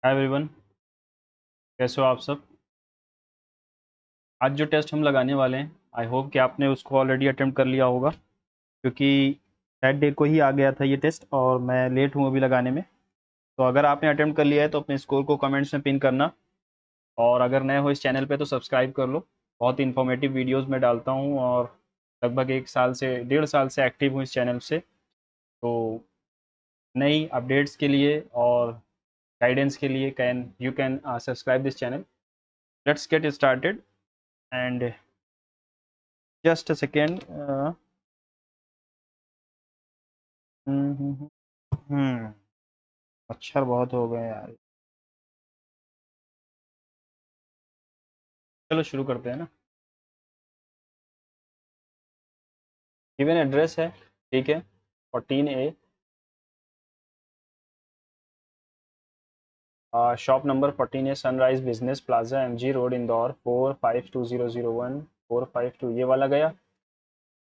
Hi everyone, कैसे हो आप सब। आज जो टेस्ट हम लगाने वाले हैं, आई होप कि आपने उसको ऑलरेडी अटेम्प्ट कर लिया होगा, क्योंकि सैट डे को ही आ गया था ये टेस्ट और मैं लेट हूँ अभी लगाने में। तो अगर आपने अटेम्प्ट कर लिया है तो अपने स्कोर को कमेंट्स में पिन करना, और अगर नए हो इस चैनल पे तो सब्सक्राइब कर लो। बहुत इन्फॉर्मेटिव वीडियोज़ मैं डालता हूँ और लगभग 1 साल से 1.5 साल से एक्टिव हूँ इस चैनल से। तो नई अपडेट्स के लिए और गाइडेंस के लिए can subscribe this channel. Let's get started and just a second. Hmm मच्छर बहुत हो गए यार। चलो शुरू करते हैं ना। गिवन एड्रेस है, ठीक है, 14A। Shop number 14A, sunrise business plaza, MG road, Indore 452001 452, ये वाला गया।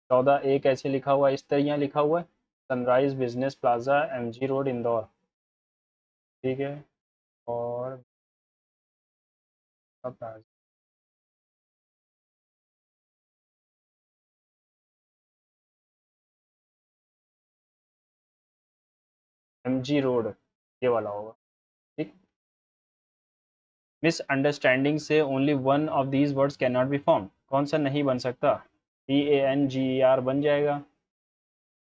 14A कैसे लिखा हुआ है, इस तरह यहाँ लिखा हुआ है, sunrise business plaza, MG road, Indore, ठीक है। और MG रोड, ये वाला होगा, ठीक। मिसअंडरस्टैंडिंग से only one of these words can not be form, कौन सा नहीं बन सकता। PANGER बन जाएगा।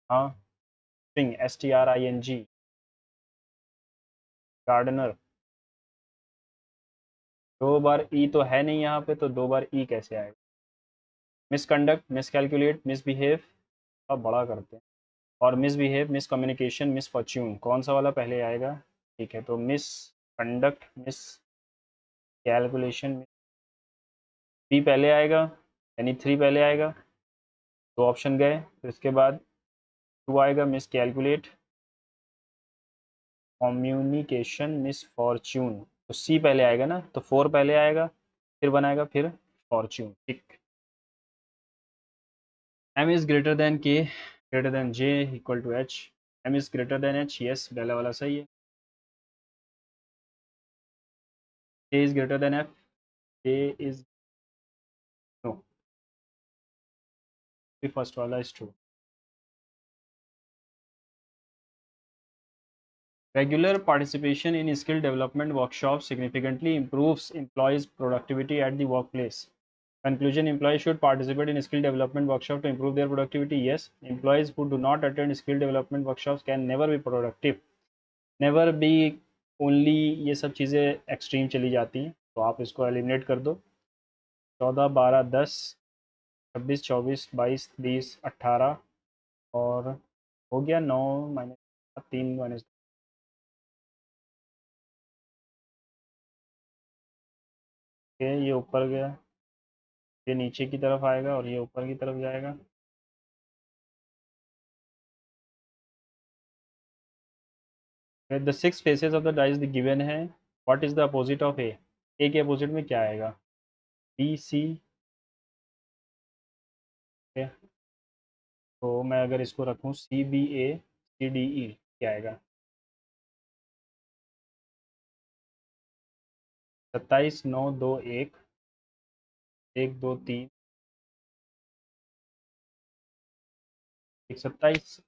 हाँ, स्ट्रिंग, STRING, गार्डनर। दो बार ई तो है नहीं यहाँ पे, तो दो बार ई कैसे आएगा। मिसकंडक्ट, मिसकैलकुलेट, मिसबिहेव, अब बड़ा करते हैं। और मिसबिहेव, मिसकम्युनिकेशन, मिसफॉर्च्यून, कौन सा वाला पहले आएगा। ठीक है, तो miss conduct, miss calculation, P पहले आएगा, यानी 3 पहले आएगा। दो ऑप्शन गए, फिर उसके बाद 2 आएगा, miss calculate, communication, miss Fortune. तो सी पहले आएगा ना, तो 4 पहले आएगा, फिर बनाएगा, फिर फॉर्च्यून, ठीक। M is greater than K, greater than J, equal to H। M is greater than H, yes, पहला वाला सही है। K is greater than F, K is no, the first वाला is true। Regular participation in skill development workshops significantly improves employees' productivity at the workplace। Conclusion: employees should participate in skill development workshop to improve their productivity। Yes, employees who do not attend skill development workshops can never be productive। Never be, only, ये सब चीज़ें extreme चली जाती हैं, तो आप इसको eliminate कर दो। 14, 12, 10, 26, 24, 22, 20, 18, और हो गया 9 माइनस 3 माइनस, ये ऊपर गया, ये नीचे की तरफ आएगा और ये ऊपर की तरफ जाएगा। The 6 faces of the dice given है, what is the opposite of A के अपोजिट में क्या आएगा, बी सी। तो मैं अगर इसको रखूँ CBA CDE, क्या आएगा। 27, 9, 2, 1, 1, 2, 3, 27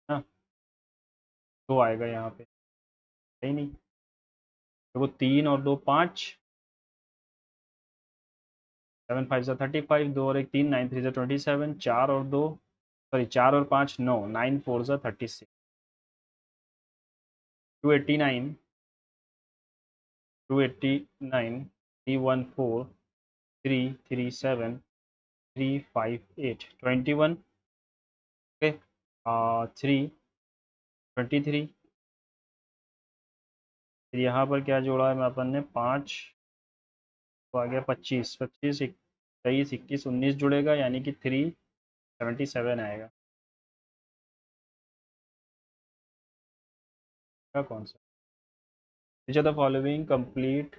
ना, दो आएगा यहाँ पे, सही नहीं। तो वो 3 और 2 5, 7 5 जा 35, 2 और 1 3, 9 3 जा 27, 4 और 2, सॉरी 4 और 5 9, 9 4 जा 36, 289, 289, 314, 337, 358, 21, ओके, 3 23, फिर यहाँ पर क्या जोड़ा है मैं अपन ने 5, तो आ गया 25, 25, 23, 21, 19 जुड़ेगा, यानी कि 377 आएगा। क्या कौन सा, which are the following complete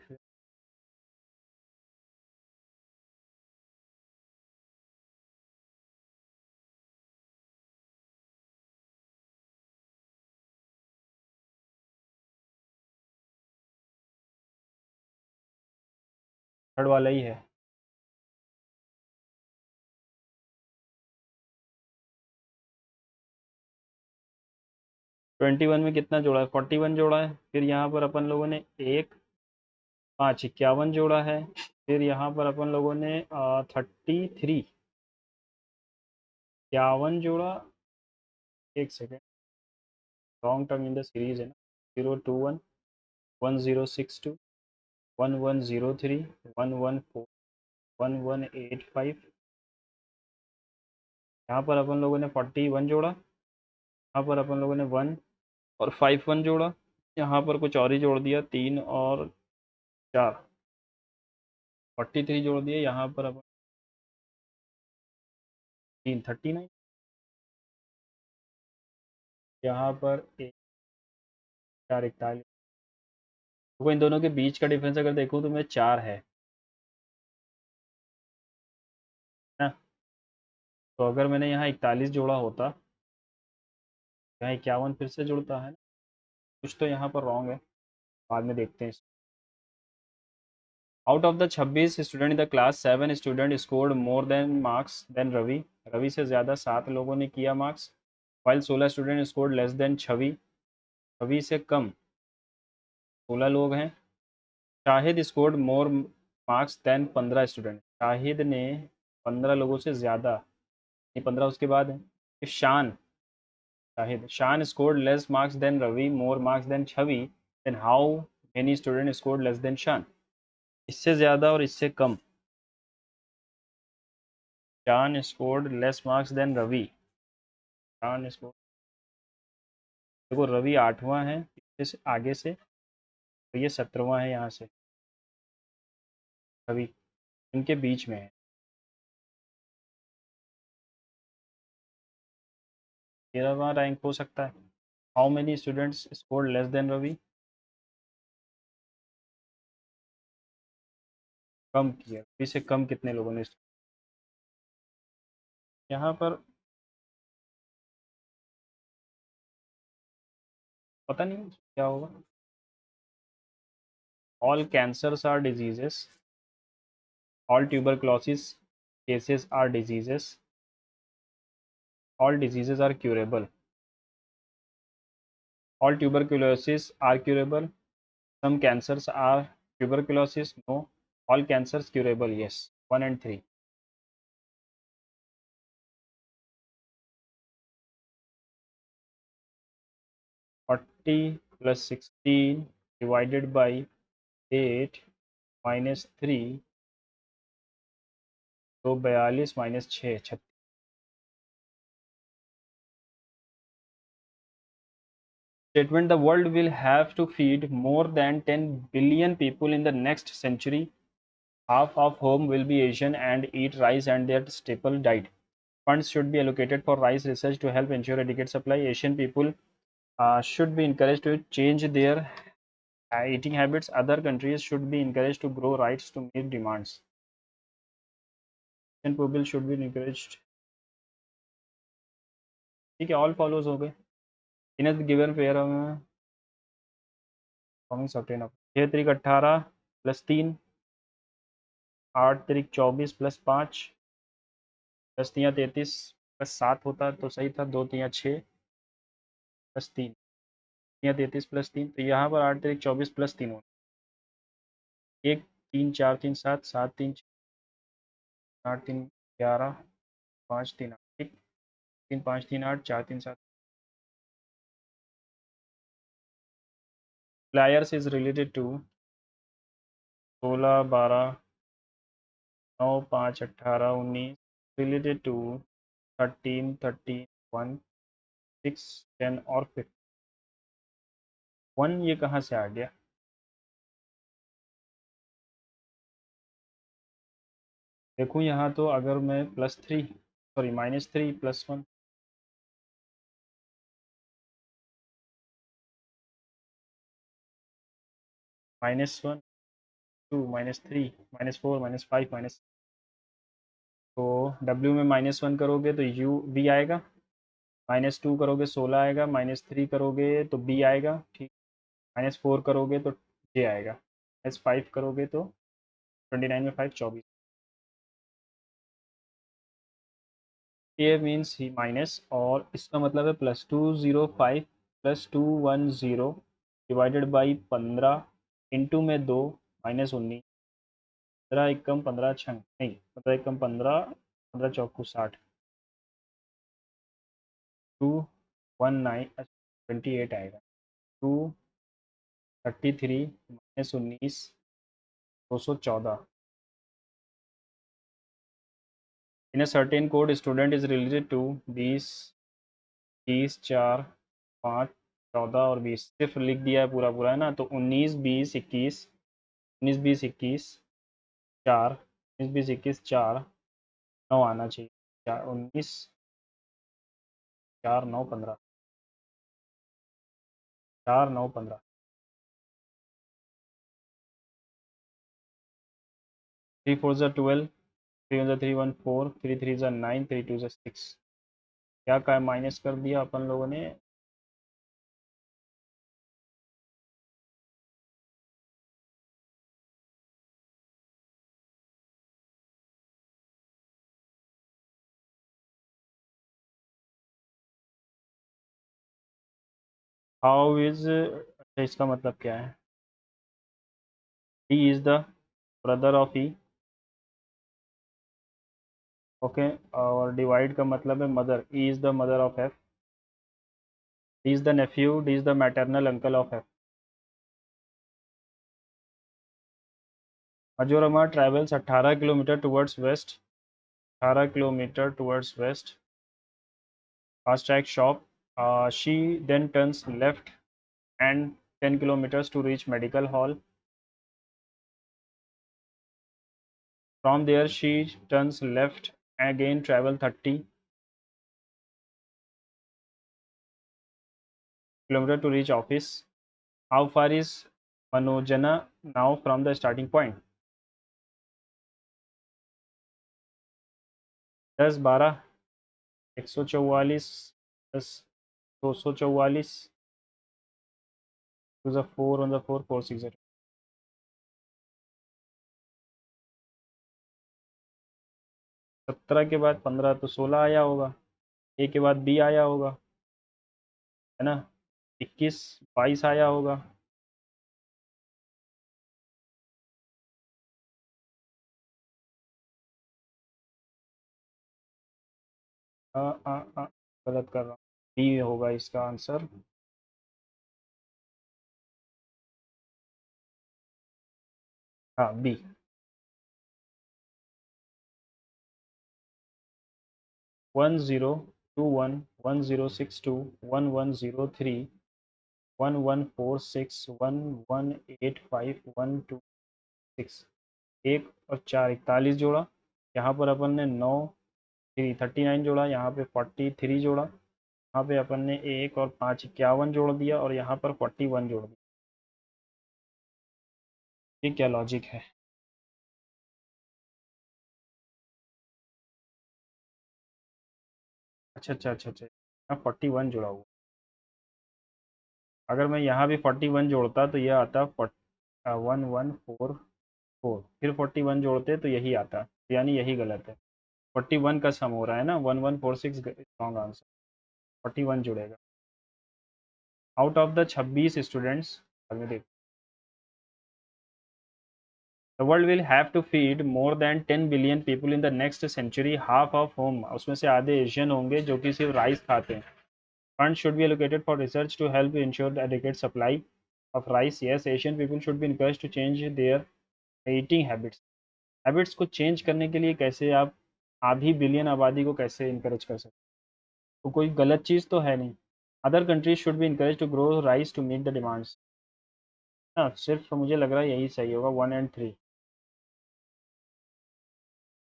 third वाला ही है। 21 में कितना जोड़ा है? 41 जोड़ा है। फिर यहाँ पर अपन लोगों ने एक 5 51 जोड़ा है। फिर यहाँ पर अपन लोगों ने 33 51 जोड़ा। एक second, long term in the series है ना। 021 1062 1103 114 1185। यहाँ पर अपन लोगों ने 41 जोड़ा। यहाँ पर अपन लोगों ने 1 और 51 जोड़ा। यहाँ पर कुछ और ही जोड़ दिया, 3 और 4, 43 जोड़ दिए। यहाँ पर अपन 3 39। यहाँ पर 1 4 41। तो इन दोनों के बीच का डिफरेंस अगर देखूँ तो मैं 4 है ना। तो अगर मैंने यहाँ 41 जोड़ा होता, यहाँ 51 फिर से जुड़ता है ना। कुछ तो यहाँ पर रॉन्ग है, बाद में देखते हैं। Out of the 26 student in the class 7 student scored more than marks than Ravi. Ravi से ज़्यादा 7 लोगों ने किया marks. While 16 student scored less than Chhavi. Chhavi से कम 16 लोग हैं। Shahid scored more marks than 15 student. Shahid ने 15 लोगों से ज़्यादा, ये 15 उसके बाद है। फिर Shaan scored less marks than Ravi more marks than Chhavi. Then how many student scored less than Shaan? इससे ज़्यादा और इससे कम। Shaan scored less marks than Ravi. Shaan score, देखो रवि 8वां है पीछे से आगे से, तो ये 17वां है यहाँ से। रवि इनके बीच में है। 13वां रैंक हो सकता है। How many students scored less than Ravi? कम किया, रवि से कम कितने लोगों ने? यहाँ पर पता नहीं क्या होगा। All cancers are diseases, all tuberculosis cases are diseases, all diseases are curable, all tuberculosis are curable, some cancers are tuberculosis no, all cancers curable yes. 1 and 3। 40 + 16 divided by 8 -3, तो 42 -6 36। Statement: the world will have to feed more than 10 billion people in the next century, half of whom will be Asian and eat rice and their staple diet. Funds should be allocated for rice research to help ensure adequate supply. Asian people should be encouraged to change their eating habits. Other countries should be encouraged to grow rice to meet demands. Asian people should be encouraged. ठीक है, all follows हो गए। In a given pair में 6 तरीक 18 + 3, 8 तरीक 24 + 5, 10 तियाँ 33 + 7 होता तो सही था। 2 तियाँ 6 + 3, तियाँ 33 + 3, तो यहाँ पर 8 तरीक 24 + 3 होगा। 1 3 4 3 7 7 3 8 3 11 5 3 8, ठीक। 3 5 3 8 4 3 7। Pliers is related to 16 12 9 5 18 19, related to 13 13 1 6 10 और 15। 1 ये कहाँ से आ गया? देखूँ यहाँ तो अगर मैं +3 सॉरी -3 + 1, -1 2 -3 -4 -5 तो W में -1 करोगे तो U V आएगा, -2 करोगे 16 आएगा, -3 करोगे तो B आएगा, ठीक। -4 करोगे तो J आएगा, -5 करोगे तो 29 में 5 24। ये मीन्स ही माइनस, और इसका मतलब है +205 +210 डिवाइडेड बाई 15 इंटू में 2 -19। 15 एकम 15 छंग नहीं, 15 एकम 15, 15 चौकू 60, 219 28 आएगा। 233 -19 214। In a certain code student is related to 20 30 4 5 14 और 20, सिर्फ लिख दिया है पूरा पूरा, है ना। तो 19 20 21, 19 20 21 4, 19 20 21 4 9 आना चाहिए। 4 19 4 9 15, 4 9 15। 3 4 ज़ा 12, 3 1 ज़ा 3 1 4, 3 3 ज़ा 9, 3 2 ज़ा 6। क्या का माइनस कर दिया अपन लोगों ने। हाउ इज, अच्छा इसका मतलब क्या है। He is the brother of E. Okay, और डिवाइड का मतलब है mother, E is the mother of F. D is the nephew, D is the maternal uncle of F. मजोरमा travels 18 kilometre towards west, 18 kilometre towards west, FASTag shop. She then turns left and 10 kilometers to reach medical hall. From there she turns left, again travel 30 kilometers to reach office. How far is Manojana now from the starting point? 10 12 144 10 244 to the 4 on the 4 460। 17 के बाद 15 तो 16 आया होगा, ए के बाद B आया होगा, है ना। 21 22 आया होगा। आ, आ, आ, गलत कर रहा हूँ, बी होगा इसका आंसर। हाँ बी। 1021 1062 1103 1146 1185 126। एक और चार 41 जोड़ा, यहाँ पर अपन ने 9 थ्री 39 जोड़ा, यहाँ पे 43 जोड़ा, यहाँ पे अपन ने एक और 5 51 जोड़ दिया, और यहाँ पर 41 जोड़ दिया। ये क्या लॉजिक है। अच्छा अच्छा अच्छा अच्छा, यहाँ 41 जोड़ा हुआ। अगर मैं यहाँ भी 41 जोड़ता तो यह आता 1144, फिर 41 जोड़ते तो यही आता, यानी यही गलत है। 41 का सम हो रहा है ना, 1146 रॉन्ग आंसर, 41 जुड़ेगा। Out of the 26 students, the world will have to feed more than 10 billion people in the next century, half of home, उसमें से आधे एशियन होंगे जो कि सिर्फ राइस खाते हैं। Fund should be allocated for research to help ensure adequate supply of rice. Yes, Asian people should be encourage to change their eating habits. Habits को चेंज करने के लिए कैसे आप आधी बिलियन आबादी को कैसे इनकरेज कर सकते, तो कोई गलत चीज़ तो है नहीं। Other countries should be encourage to grow rice to meet the demands. हाँ, सिर्फ मुझे लग रहा है यही सही होगा, 1 एंड 3।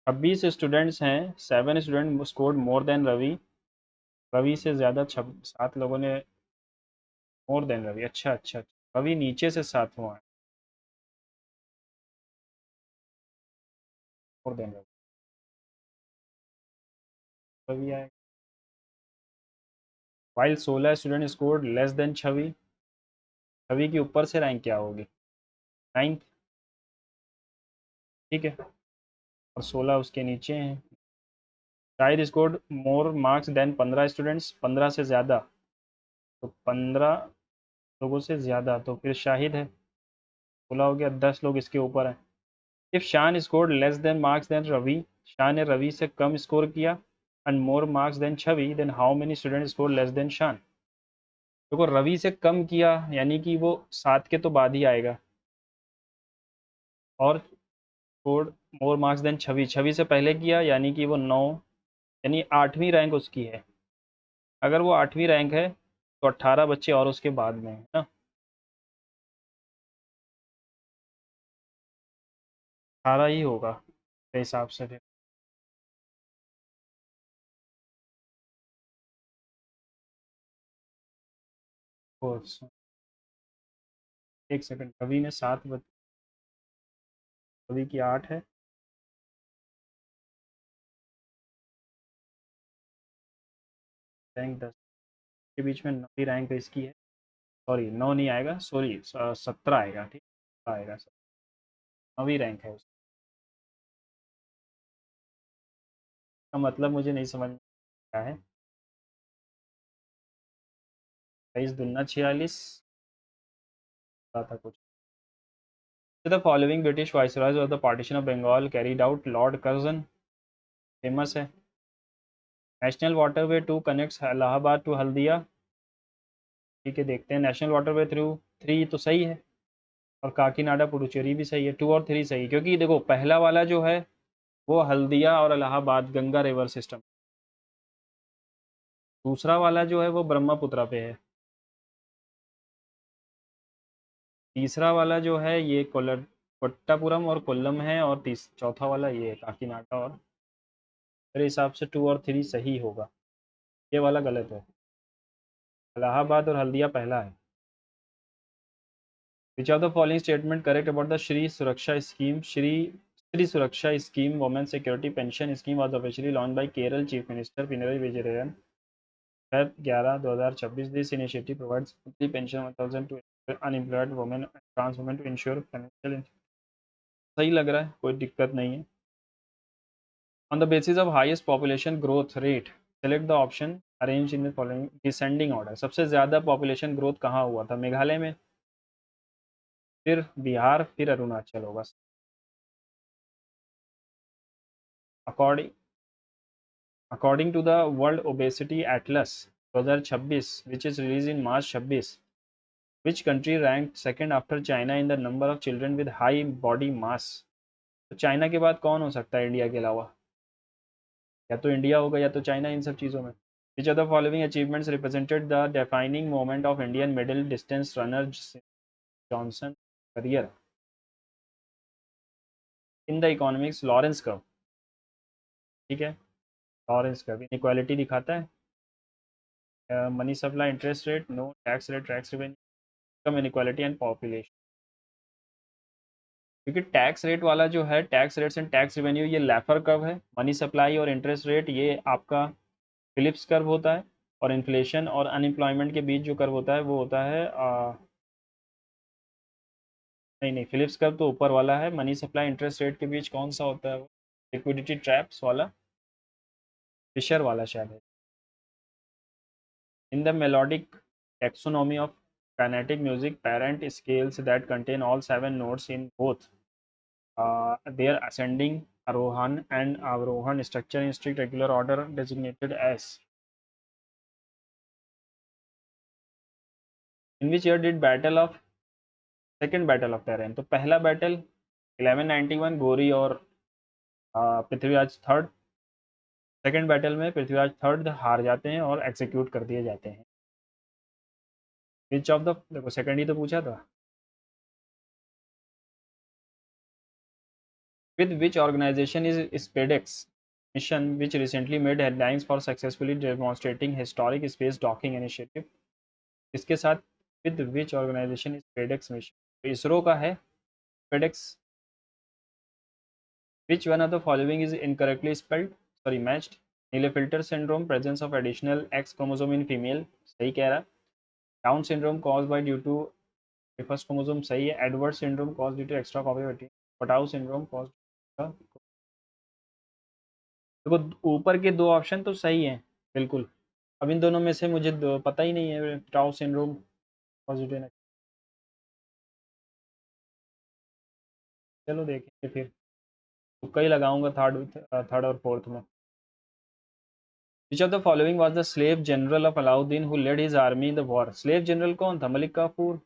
26 स्टूडेंट्स हैं, 7 student scored more than Ravi. Ravi से ज़्यादा 7 लोगों ने मोर देन रवि। अच्छा अच्छा अच्छा। रवि नीचे से 7 हुआ है, मोर देन रवि। रवि आए। While 16 student scored less than Chhavi. Chhavi के ऊपर से रैंक क्या होगी, 9th। ठीक है, और 16 उसके नीचे हैं। Shahid scored more marks than 15 students, 15 से ज़्यादा, तो 15 लोगों से ज़्यादा तो फिर शाहिद है। 16 हो गया, 10 लोग इसके ऊपर हैं। If Shaan scored less than marks than Ravi, Shaan ने रवि से कम स्कोर किया, and more marks than Chhavi, then how many student score less than Shaan. देखो रवि से कम किया यानी कि वो 7 के तो बाद ही आएगा, और scored more marks than Chhavi, Chhavi से पहले किया यानी कि वो 9, यानी 8वीं रैंक उसकी है। अगर वो 8वीं रैंक है तो 18 बच्चे और उसके बाद में है ना, 18 ही होगा मेरे हिसाब से फिर। कोर्स, एक सेकंड, रवि ने 7 रवि की 8 है, रैंक 10 के बीच में 9वीं रैंक इसकी है। सॉरी 9 नहीं आएगा, सॉरी 17 आएगा, ठीक आएगा, 9वीं रैंक है उसका। मतलब मुझे नहीं समझ में आया है। 23 दूना 46 था कुछ। The following British viceroys of the partition of Bengal carried out, Lord Curzon famous है। National waterway two connects Allahabad to Haldia, ठीक है देखते हैं। नेशनल वाटरवे थ्रू 3 तो सही है, और काकीनाडा पुडुचेरी भी सही है, 2 और 3 सही है, क्योंकि देखो पहला वाला जो है वो हल्दिया और इलाहाबाद गंगा रिवर सिस्टम, दूसरा वाला जो है वो ब्रह्मपुत्रा पे है, तीसरा वाला जो है ये कोलर कोट्टापुरम और कोल्लम है, और चौथा वाला ये है काकीनाडा, और मेरे हिसाब से 2 और 3 सही होगा, ये वाला गलत है। इलाहाबाद और हल्दिया पहला है। Which of the following statement correct about the Shri सुरक्षा स्कीम, श्री सुरक्षा scheme women security pension scheme was officially launch by Kerala chief minister Pinarayi Vijayan Feb 11 2026। This initiative provides monthly pension 1000 to unemployed women and trans women to ensure financial, सही लग रहा है, कोई दिक्कत नहीं है। On the basis of highest population growth rate, select the option arranged in the following descending order। सबसे ज़्यादा population growth कहाँ हुआ था? मेघालय में, फिर बिहार, फिर अरुणाचल होगा। According according to the World Obesity Atlas 2026, which is released in March 26, which country ranked second after China in the number of children with high body mass? तो चाइना के बाद कौन हो सकता है इंडिया के अलावा? या तो इंडिया होगा या तो चाइना, इन सब चीज़ों में। Which are the following achievements represented the defining moment of Indian middle distance runner Johnson career in the economics Lorenz curve, ठीक है, लॉरेंस कर्व इनइक्वालिटी दिखाता है। Money supply, interest rate, no, tax rate, tax revenue, कम inequality and population. क्योंकि tax rate वाला जो है, tax rates and tax revenue, ये लैफर कर्व है। मनी सप्लाई और इंटरेस्ट रेट ये आपका फिलिप्स कर्व होता है, और इन्फ्लेशन और अनएम्प्लॉयमेंट के बीच जो कर्व होता है वो होता है नहीं नहीं, फिलिप्स कर्व तो ऊपर वाला है। मनी सप्लाई इंटरेस्ट रेट के बीच कौन सा होता है वो? लिक्विडिटी ट्रैप्स वाला, फिशर वाला शायद है। In the melodic taxonomy of kinetic music, parent scales that contain all 7 notes in both their ascending, arohan and avrohan structure in strict regular order designated as। in which year did battle of second battle of Terrain, तो पहला battle 1191 गोरी और Prithviraj third, second battle में Prithviraj third हार जाते हैं और execute कर दिए जाते हैं। विच ऑफ द, देखो सेकंड ही तो पूछा था। With which organisation is SpaDeX mission which recently made headlines for successfully demonstrating historic space docking initiative, इसके साथ with which organisation is SpaDeX mission, ISRO का है SpaDeX. Which one of the following is incorrectly spelled, sorry matched? Klinefelter syndrome, presence of additional X chromosome in female, सही कह रहा। Down syndrome cause by due to first chromosome, सही है। Edward syndrome cause due to extra copy, Patau syndrome cause देखो ऊपर के दो option तो सही हैं बिल्कुल। अब इन दोनों में से मुझे पता ही नहीं है टाउ सिंड्रोम पॉजिटिव है। चलो देखेंगे फिर, तुक्का ही लगाऊंगा थर्ड और फोर्थ में। Which of the following was the slave general of Alauddin who led his army in the war? Slave general कौन था? Malik Kafur.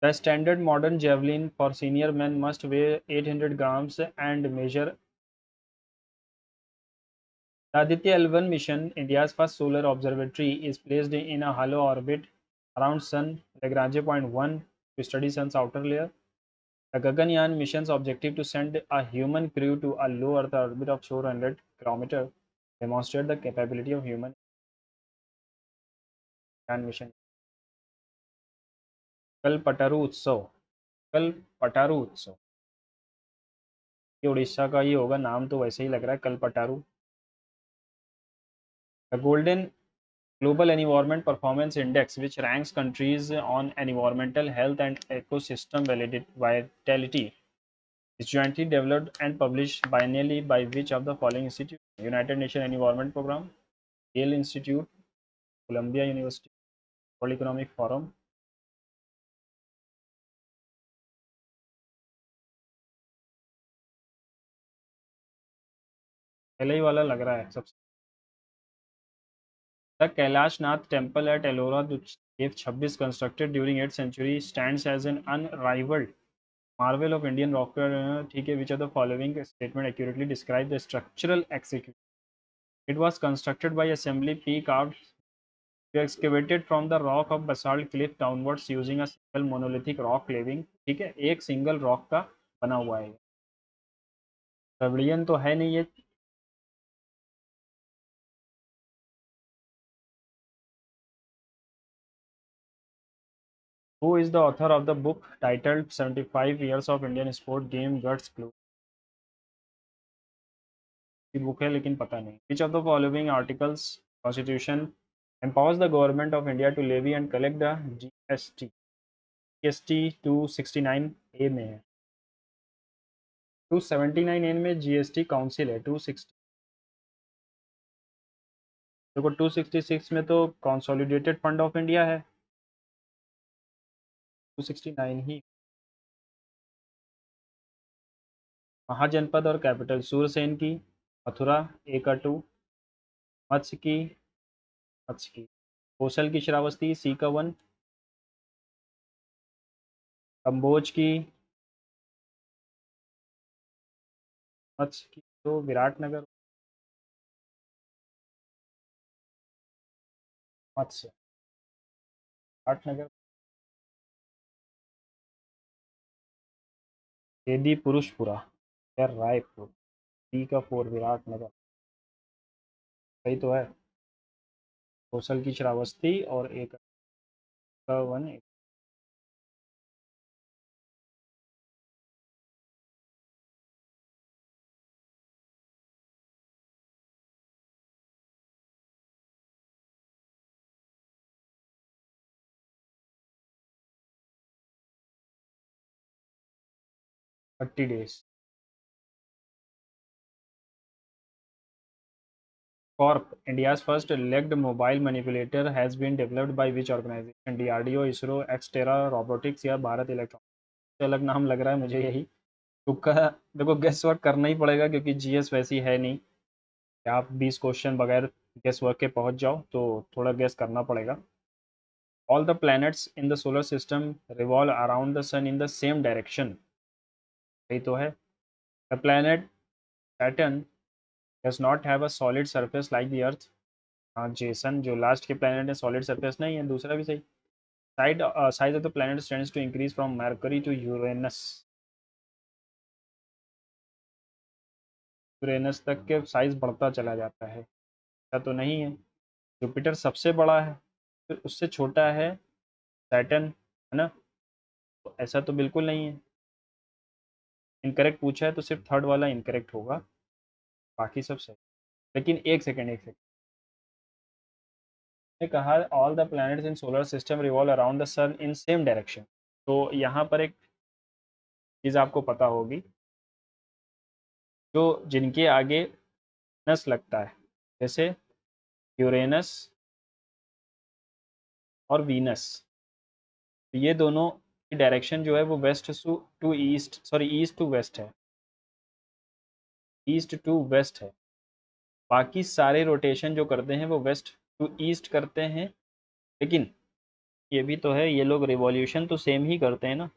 The standard modern javelin for senior man must weigh 800 grams and measure. The Aditya L1 mission, India's first solar observatory, is placed in a hollow orbit around Sun Lagrange point 1 to study Sun's outer layer. The Gaganyaan mission's objective to send a human crew to a low Earth orbit of 400 km demonstrate the capability of human mission. कलपटारू उत्सव, कलपटारू उत्सव ये उड़ीसा का ही होगा, नाम तो वैसे ही लग रहा है Kalpataru. The golden Global Environment Performance Index, which ranks countries on environmental health and ecosystem vitality, is jointly developed and published biennially by which of the following institutes? United Nations Environment Programme, Yale Institute, Columbia University, World Economic Forum। पहले ही वाला लग रहा है सबसे। The Kailash Nath Temple at Ellora, Cave 26, constructed during 8th century, stands as an unrivaled marvel of Indian rock art। ठीक है, which of the following statement accurately describe the structural execution? It was constructed by assembly P-carved excavated from the rock of basalt cliff downwards using a single monolithic rock cleaving। ठीक है, एक single rock का बना हुआ है। Dravidian तो है नहीं ये। Who is the author of the book titled 75 Years of Indian Sport Game Guts Blue? की बुक है लेकिन पता नहीं। Which of the following articles Constitution empowers the government of India to levy and collect the GST? GST 269A में है। 279 N में GST council है। 260 देखो 266 में तो कंसोलिडेटेड फंड ऑफ इंडिया है। 269 ही। महाजनपद और कैपिटल सूरसेन की, मथुरा ए का 2, मत्स्य की, मत्स्य की, कौशल की श्रावस्ती सी का 1, कंबोज की, मत्स्य की तो विराटनगर, मत्स्य विराटनगर, केदी पुरुषपुरा या रायपुर सी का 4 विराटनगर। सही तो है। कौशल की श्रावस्ती और एक का 1 30 days। Corp, India's first legged mobile manipulator has been developed by which organization? DRDO, ISRO, Xterra Robotics या भारत इलेक्ट्रॉनिक्स। अलग नाम लग रहा है मुझे यही। तुक्का देखो गेस वर्क करना ही पड़ेगा क्योंकि जीएस वैसी है नहीं कि आप 20 क्वेश्चन बगैर गेस वर्क के पहुंच जाओ, तो थोड़ा गेस करना पड़ेगा। All the planets in the solar system revolve around the sun in the same direction। सही तो है। The planet Saturn does not have a solid surface like the earth। हाँ जेसन जो लास्ट के प्लेनेट है सॉलिड सरफेस नहीं है, दूसरा भी सही। Size of the planet tends to increase from Mercury to Uranus. Uranus तक के साइज बढ़ता चला जाता है, ऐसा तो नहीं है। जुपिटर सबसे बड़ा है, फिर उससे छोटा है सैटर्न, है ना? तो ऐसा तो बिल्कुल नहीं है। इनकरेक्ट पूछा है तो सिर्फ थर्ड वाला इनकरेक्ट होगा, बाकी सब सही। लेकिन एक सेकेंड ने कहा all the planets in solar system revolve around the sun in same direction. तो यहाँ पर एक चीज़ आपको पता होगी, जो जिनके आगे नस लगता है, जैसे यूरेनस और वीनस, तो ये दोनों की डायरेक्शन जो है वो west to east, sorry east to west है, ईस्ट टू वेस्ट है। बाकी सारे रोटेशन जो करते हैं वो वेस्ट टू ईस्ट करते हैं, लेकिन ये भी तो है, ये लोग रिवॉल्यूशन तो सेम ही करते हैं ना,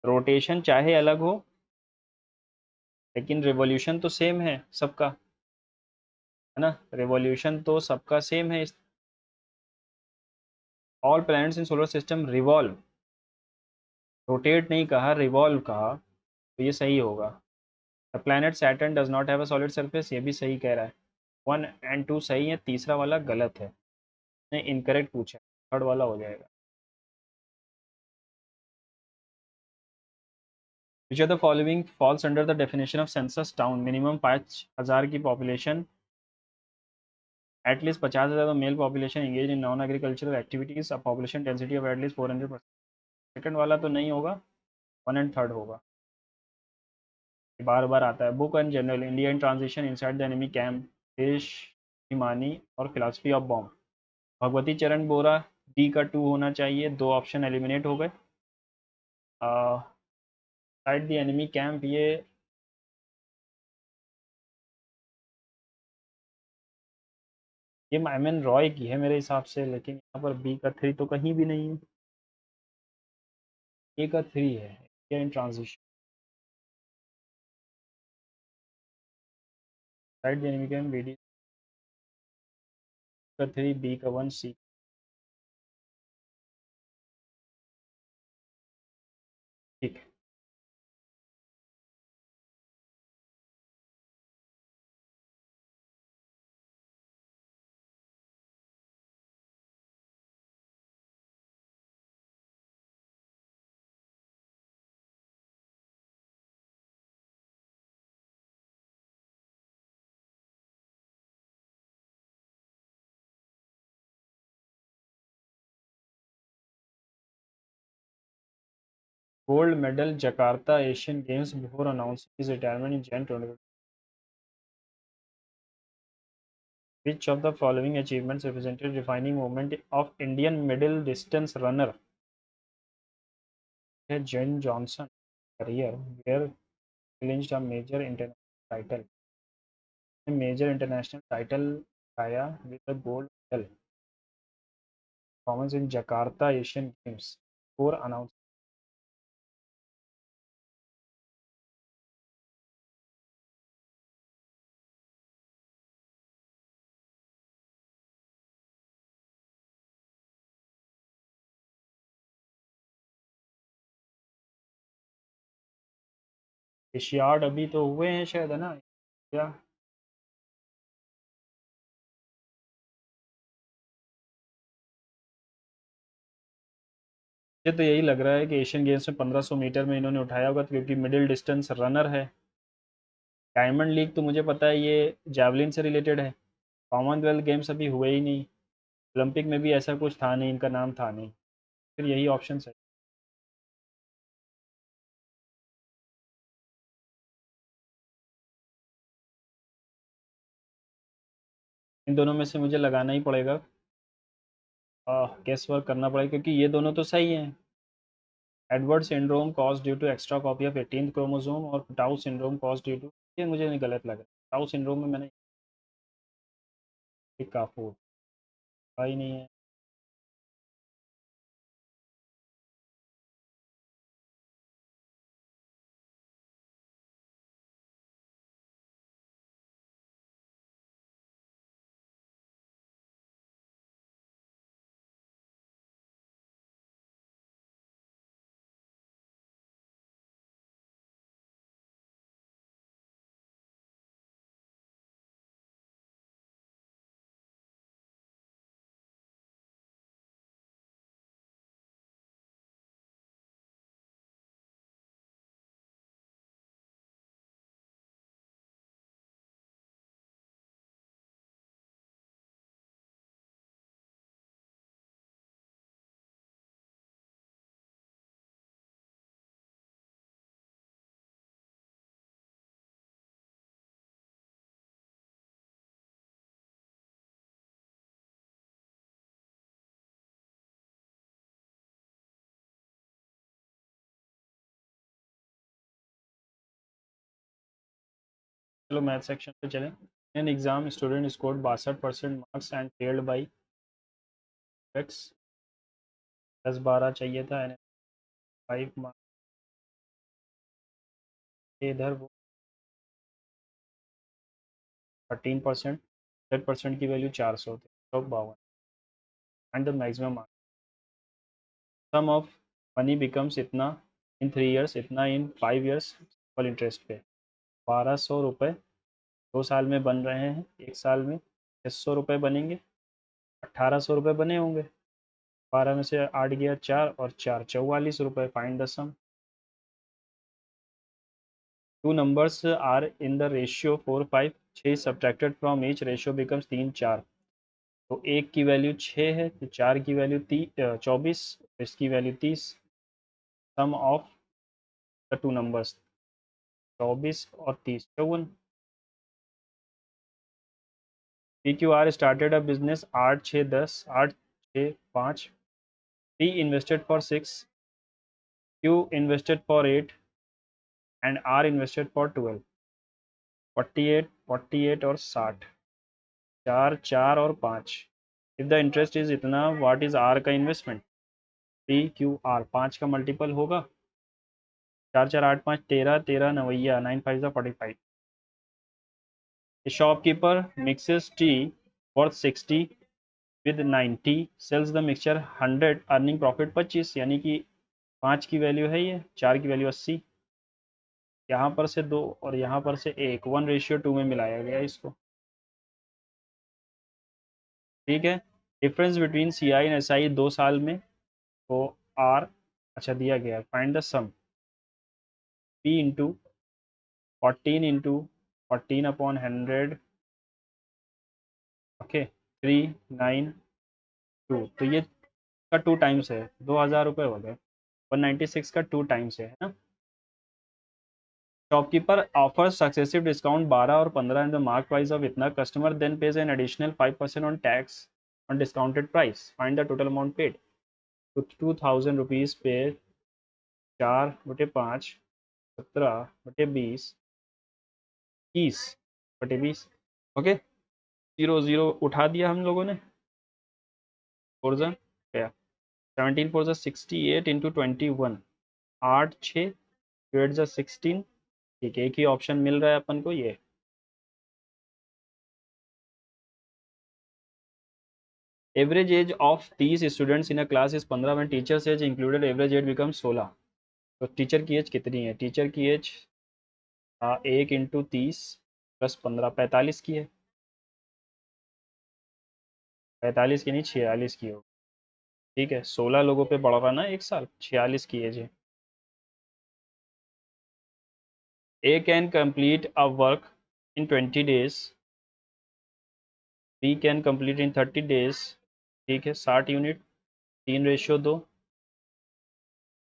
रोटेशन चाहे अलग हो लेकिन रिवॉल्यूशन तो सेम है सबका, है ना, रिवॉल्यूशन तो सबका सेम है। All planets in solar system revolve, rotate नहीं कहा, रिवॉल्व कहा, तो ये सही होगा। The planet Saturn does not have a solid surface, ये भी सही कह रहा है। 1 और 2 सही है, तीसरा वाला गलत है, ने इनकरेक्ट पूछा, थर्ड वाला हो जाएगा। Which are the following falls under the definition of census town, minimum 5,000 की population, at least 50,000 male population engage in non agricultural activities, a population density of at least 400%। Second वाला तो नहीं होगा, 1 और 3 होगा, बार बार आता है। Book and general, India in transition, inside the enemy camp, देश हिमानी और फिलासफी ऑफ बॉम्ब। भगवती चरण बोरा, डी का 2 होना चाहिए, 2 ऑप्शन एलिमिनेट हो गए। साइड द एनिमी कैंप, ये एम एन रॉय की है मेरे हिसाब से, लेकिन यहाँ पर बी का 3 तो कहीं भी नहीं है, ए का 3 है, India in transition, side the enemy camp, B D का 3, बी का 1, सी। ठीक है। Gold medal Jakarta Asian Games before announcing his retirement in Jan 20। Which of the following achievements represented defining moment of Indian middle distance runner? Jen Johnson career where clinched a major international title. Major international title आया with a gold medal. Performance in Jakarta Asian Games. Before announced. Asiad अभी तो हुए हैं शायद, है ना, क्या? मुझे तो यही लग रहा है कि एशियन गेम्स में 1500 मीटर में इन्होंने उठाया होगा, क्योंकि मिडिल डिस्टेंस रनर है। डायमंड लीग तो मुझे पता है ये जैवलिन से रिलेटेड है। कॉमनवेल्थ गेम्स अभी हुए ही नहीं, ओलंपिक में भी ऐसा कुछ था नहीं, इनका नाम था नहीं, फिर यही ऑप्शन है। इन दोनों में से मुझे लगाना ही पड़ेगा, गेस वर्क करना पड़ेगा, क्योंकि ये दोनों तो सही हैं। Edward syndrome cause due to extra copy of 18th chromosome, और Patau syndrome cause due to, ये मुझे नहीं, गलत लगा। टाउ सिंड्रोम में मैंने एक काफू ही नहीं है। चलो मैथ सेक्शन पे चलें। In exam student scored 62% marks and failed by x. 10-12 चाहिए था एंड 5 मार्क्स। इधर वो 13%, 10% की वैल्यू 400 थे, 152 and the maximum marks. Sum of money becomes इतना इन 3 ईयर्स, इतना इन 5 ईयर्स फुल इंटरेस्ट पे। 1200 रुपये 2 साल में बन रहे हैं, 1 साल में 600 रुपये बनेंगे, 1800 रुपये बने होंगे। 12 में से 8 गया 4 और 4 44 रुपये। Find the sum. Two numbers are in the ratio 4-5, 6 subtracted from each ratio becomes 3-4। तो एक की वैल्यू 6 है, तो 4 की वैल्यू 24, इसकी value 30। Sum of the two numbers 24 और 30, 54। P Q R started a business 8-6-10, 8-6-5। P invested for 6, Q invested for 8 and R invested for 12। 48, 48 और 60, 4, 4 और 5। इफ द इंटरेस्ट इज इतना, व्हाट इज आर का investment? P Q R 5 का multiple होगा। 4 4 8 5 13, 13 नवैया, 9 5 45। A shopkeeper mixes tea worth 60 with 90, sells the mixture 100, earning profit 25। यानी कि 5 की value है ये, 4 की वैल्यू 80। यहाँ पर से 2 और यहाँ पर से 1, 1:2 में मिलाया गया इसको। ठीक है। Difference between C I and S I 2 साल में, तो आर अच्छा दिया गया। Find the sum. P into 14 into 14/100, okay, 392। तो ये का 2 टाइम्स है, 2000 रुपये हो गए। 196 का 2 टाइम्स है ना। शॉपकीपर ऑफर सक्सेसिव डिस्काउंट 12 और 15 in the mark price of इतना। Customer then pays an additional 5% on tax on discounted price. Find the total amount paid. तो 2000 रुपीज़ पे 4/5, 17/20, 30/20। ओके, 0 0 उठा दिया हम लोगों ने। 4 क्या, 17 4 68 इंटू 21, 8 6 8 16। ठीक है, एक ही ऑप्शन मिल रहा है अपन को ये। Average age of 30 students in a class is 15 में teacher's age included average age become 16। तो टीचर की एज कितनी है? टीचर की एज 1 इंटू 30 प्लस 15, 45 की है। 45 की नहीं, 46 की हो। ठीक है, 16 लोगों पे बढ़ रहा ना 1 साल, 46 की एज है। A can complete a work in 20 days, B can complete in 30 days. ठीक है, 60 यूनिट, 3:2।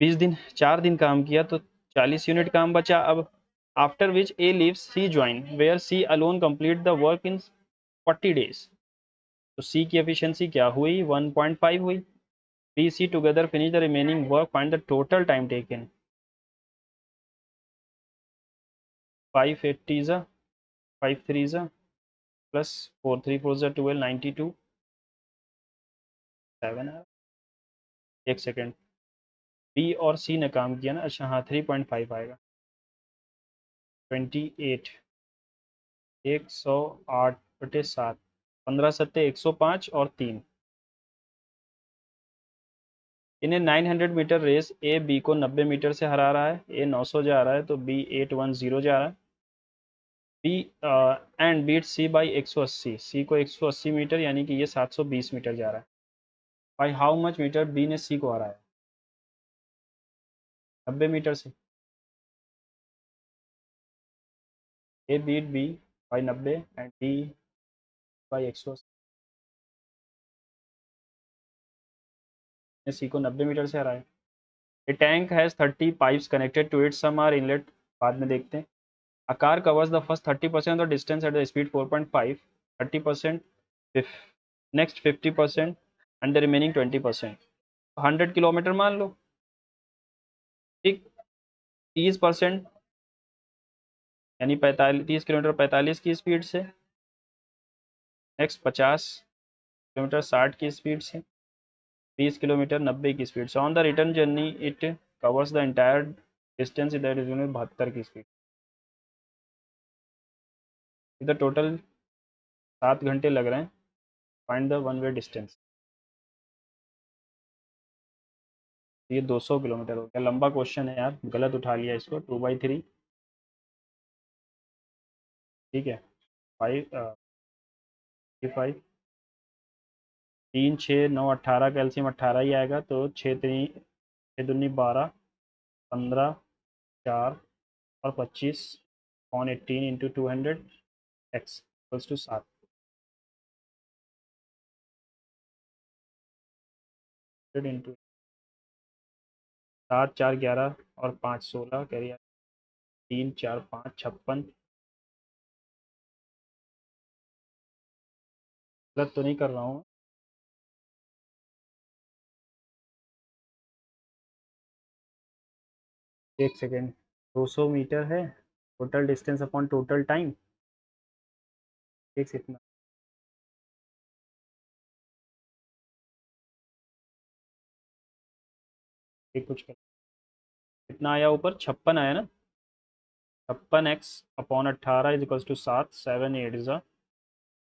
20 दिन, 4 दिन काम किया तो 40 यूनिट काम बचा। अब after which A leaves C join where C alone complete the work in 40 days. तो सी की एफिशिएंसी क्या हुई? 1.5 हुई। B C together finish the remaining work, find the total time taken. 580 ज़ा 5 3 ज़ा प्लस 4 3 4 ज़ा 12, 92। 7 एक सेकेंड, बी और सी ने काम किया ना। अच्छा हाँ, 3.5 आएगा। 28, 108/7, 15 सत्ते 105 और 3। इन्हें 900 मीटर रेस ए बी को 90 मीटर से हरा रहा है। ए 900 जा रहा है तो बी 810 जा रहा है। B and beat C by 180, C को 180 मीटर यानी कि ये 720 मीटर जा रहा है। By how much metre B ने सी को हराया? 90 मीटर से। A beat B by 90 and B by 180 ने सी को 90 मीटर से हराया। A tank has 30 pipes connected to it, some are inlet, बाद में देखते हैं। A car covers the first 30% of the distance at the speed 4.5, 30%, next 50% and the remaining 20%। 100 kilometre मान लो। ठीक, 30% यानी 30 किलोमीटर 45 की स्पीड से, नेक्स्ट 50 किलोमीटर 60 की स्पीड से, 30 किलोमीटर 90 की स्पीड से। On the return journey it covers the entire distance that is 72 की स्पीड। इधर टोटल 7 घंटे लग रहे हैं। Find the one way distance. ये 200 किलोमीटर हो गया। लंबा क्वेश्चन है यार, गलत उठा लिया इसको। 2/3, ठीक है। 5 3 6 9 18 कैल्शियम 18 ही आएगा, तो 6 12 15 4 और 25 on 18 into 200 x equals to 7। Into 7 4 11 और 5 16 कैरियर 3 4 5 56। गलत तो नहीं कर रहा हूँ? एक सेकेंड। 200 मीटर है total distance upon total time. एक सेकेंड। एक कुछ कर, कितना आया ऊपर? 56 आया ना। 56 अपॉन 18 इज इक्वल्स टू 7। 7 8 ज़ा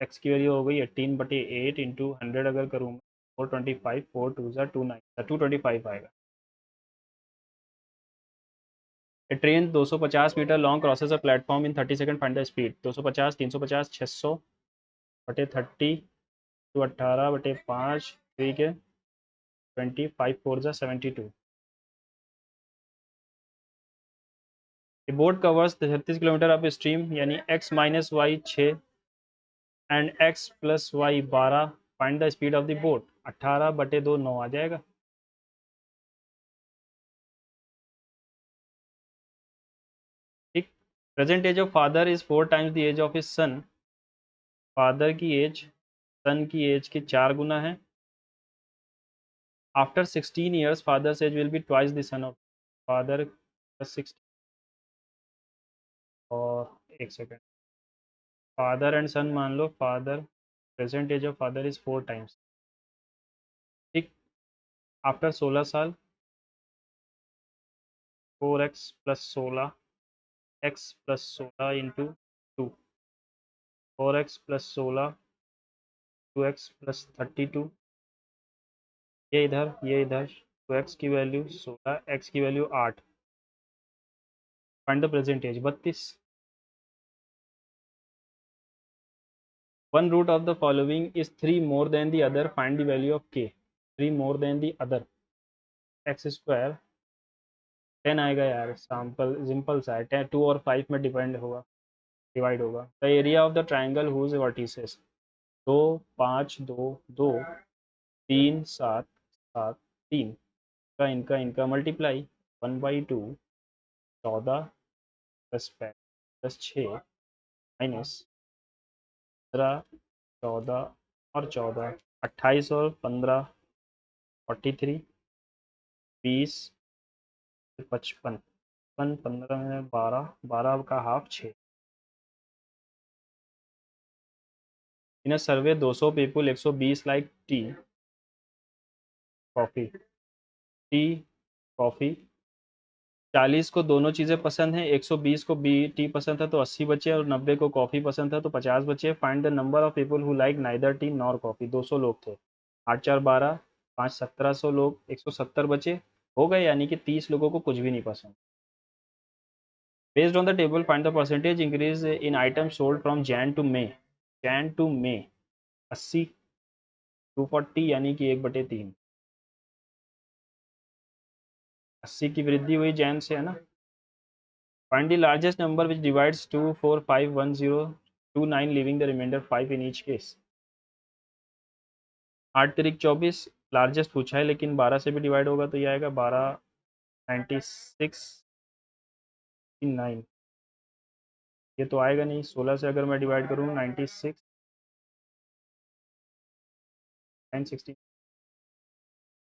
एक्स की वैल्यू हो गई 18/8 इंटू 100 अगर करूँ 425। 4 2 ज़ा 29 225 आएगा। A train 250 metre long crosses a platform in 30 second. Find the speed. 250 350 600 बटे 30 टू 18 बटे 5 ठीक है 20 5 4 ज़ा 72। A boat covers 36 kilometre upstream, यानी x minus y 6 and x plus वाई 12। Find the speed of the boat. 18/2 9 आ जाएगा। ठीक। Present age of father is 4 times the age of his son. Father की एज सन की age के 4 गुना है। After 16 years father's age will be twice the son of father plus 16। और एक सेकेंड, फादर एंड सन मान लो। Father present age of father is 4 times. ठीक। आफ्टर 16 साल 4x plus 16 x plus 16 into 2। 4x plus 16 2x plus 32। ये इधर तो x की वैल्यू 16 x की value 8। Find the present age 32। One root of the following is 3 more than the other. Find the value of k। 3 more than the other. X square 10 आएगा यार। Sample simple सा है। 10 2 और 5 में depend होगा, divide होगा। The area of the triangle whose vertices 2 5 2 2 3 7 7 3 का इनका मल्टीप्लाई 1/2 14 प्लस 5 प्लस 6 माइनस 15 14 और 14 28 और 15 43 20 55 15 में 12 12 का हाफ 6। इन अ सर्वे 200 people 120 like tea coffee. Tea coffee 40 को दोनों चीज़ें पसंद हैं, 120 को बी टी पसंद है तो 80 बचे, और 90 को कॉफ़ी पसंद है तो 50 बचे। Find the number of people who like neither T nor coffee. 200 लोग थे। 8 4 12 5 1700 लोग 170 बचे हो गए, यानी कि 30 लोगों को कुछ भी नहीं पसंद। Based on the table find the percentage increase in item sold from Jan to May. Jan to May 80 240 यानी कि 1/3। 80 की वृद्धि हुई जैन से, है ना। Find the largest number which divides 2 4 5 1 0 2 9 leaving the remainder 5 in each case. 8 तिरिक 24 लार्जेस्ट पूछा है, लेकिन 12 से भी डिवाइड होगा तो ये आएगा 12 96 इन 9। ये तो आएगा नहीं। 16 से अगर मैं डिवाइड करूँ 96 960